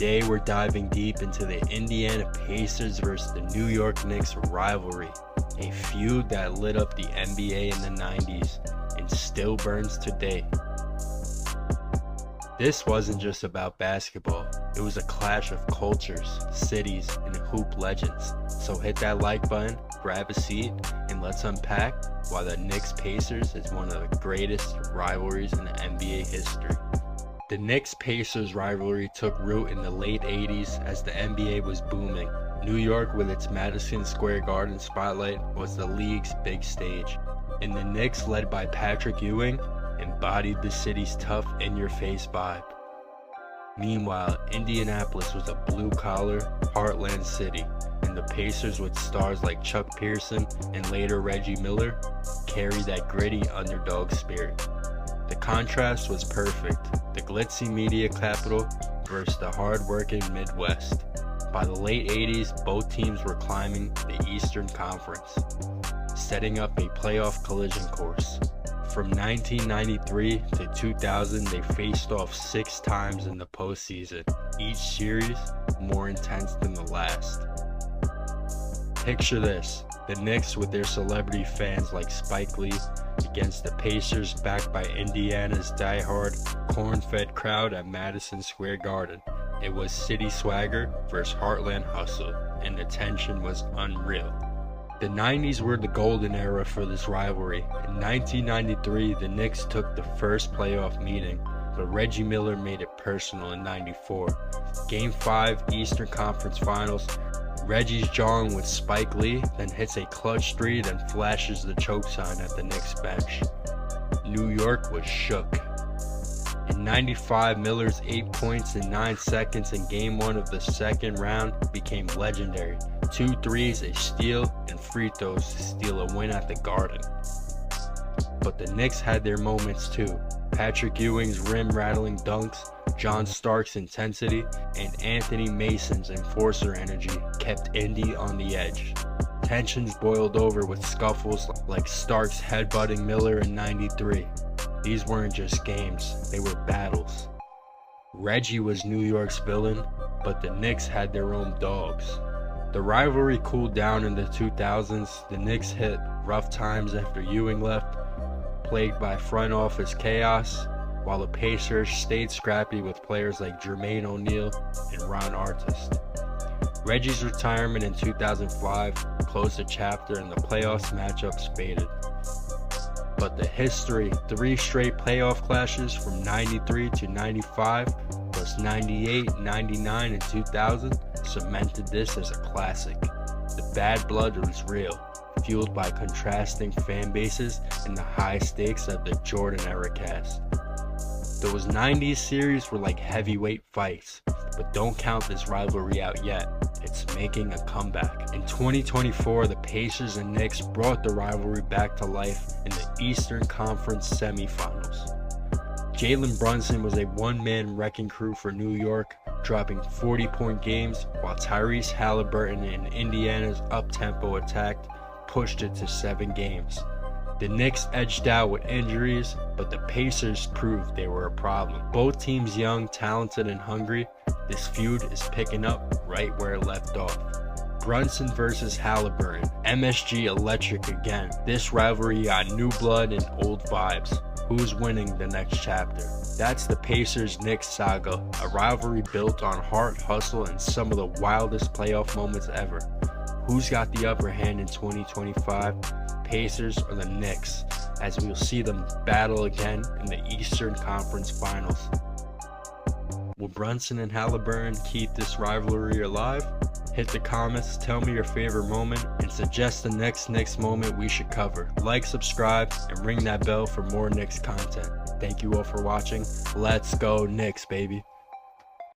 Today we're diving deep into the Indiana Pacers versus the New York Knicks rivalry, a feud that lit up the NBA in the 90s and still burns today. This wasn't just about basketball, it was a clash of cultures, cities, and hoop legends. So hit that like button, grab a seat, and let's unpack why the Knicks Pacers is one of the greatest rivalries in the NBA history. The Knicks-Pacers rivalry took root in the late 80s as the NBA was booming. New York, with its Madison Square Garden spotlight, was the league's big stage, and the Knicks, led by Patrick Ewing, embodied the city's tough, in-your-face vibe. Meanwhile, Indianapolis was a blue-collar, heartland city, and the Pacers, with stars like Chuck Pearson and later Reggie Miller, carried that gritty underdog spirit. The contrast was perfect, the glitzy media capital versus the hard-working Midwest. By the late 80s, both teams were climbing the Eastern Conference, setting up a playoff collision course. From 1993 to 2000, they faced off 6 times in the postseason, each series more intense than the last. Picture this, the Knicks with their celebrity fans like Spike Lee against the Pacers backed by Indiana's diehard, corn-fed crowd at Madison Square Garden. It was city swagger versus heartland hustle, and the tension was unreal. The 90s were the golden era for this rivalry. In 1993, the Knicks took the first playoff meeting, but Reggie Miller made it personal in 94. Game 5, Eastern Conference Finals. Reggie's jawing with Spike Lee, then hits a clutch 3, then flashes the choke sign at the Knicks bench. New York was shook. In 95, Miller's 8 points in 9 seconds in Game 1 of the second round became legendary. 2 threes, a steal, and free throws to steal a win at the Garden. But the Knicks had their moments too. Patrick Ewing's rim-rattling dunks, John Stark's intensity, and Anthony Mason's enforcer energy kept Indy on the edge. Tensions boiled over with scuffles like Stark's headbutting Miller in 93. These weren't just games, they were battles. Reggie was New York's villain, but the Knicks had their own dogs. The rivalry cooled down in the 2000s. The Knicks hit rough times after Ewing left, plagued by front office chaos, while the Pacers stayed scrappy with players like Jermaine O'Neal and Ron Artest. Reggie's retirement in 2005 closed a chapter and the playoffs matchups faded. But the history, 3 straight playoff clashes from 93 to 95, plus 98, 99, and 2000, cemented this as a classic. The bad blood was real, fueled by contrasting fan bases and the high stakes of the Jordan era cast. Those 90s series were like heavyweight fights, but don't count this rivalry out yet. It's making a comeback. In 2024, the Pacers and Knicks brought the rivalry back to life in the Eastern Conference semifinals. Jalen Brunson was a one-man wrecking crew for New York, dropping 40-point games, while Tyrese Halliburton and Indiana's up-tempo attack pushed it to 7 games. The Knicks edged out with injuries, but the Pacers proved they were a problem. Both teams young, talented, and hungry, this feud is picking up right where it left off. Brunson versus Halliburton, MSG electric again. This rivalry got new blood and old vibes. Who's winning the next chapter? That's the Pacers-Knicks saga, a rivalry built on heart, hustle, and some of the wildest playoff moments ever. Who's got the upper hand in 2025? Pacers or the Knicks, as we'll see them battle again in the Eastern Conference Finals. Will Brunson and Halliburton keep this rivalry alive? Hit the comments, tell me your favorite moment, and suggest the next Knicks moment we should cover. Like, subscribe, and ring that bell for more Knicks content. Thank you all for watching. Let's go Knicks, baby.